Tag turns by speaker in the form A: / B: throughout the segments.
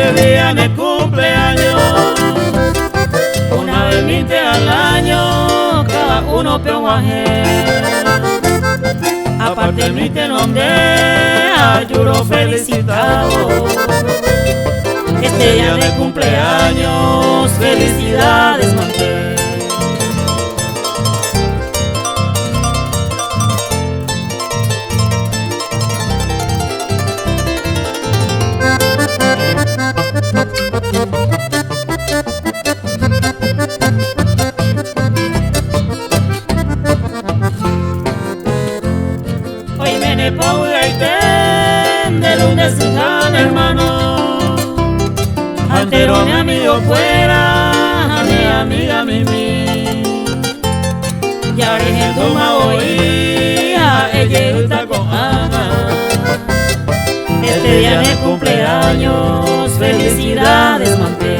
A: este día de cumpleaños. Una vez 20 al año, cada uno peonguaje. Aparte mi te nombre, ayuro felicitado. Este día de cumpleaños, felicidades manté. Hoy me ne paugaiten de lunes sin hermano. Altero mi amigo fuera, a mi amiga Mimi. Y ahora en toma hoy, a ella está con Ana. Este día de cumpleaños, felicidades manté.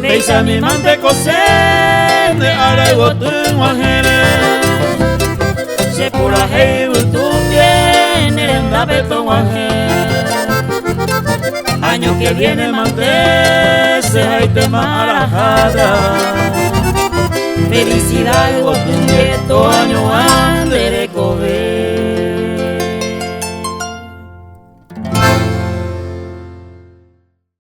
A: Beisa mi mante cosen de arego tu muajere. Se pura hei tu bien en la beto muajere. Año que viene mante se hay tema arajada. Felicidades tu nieto año a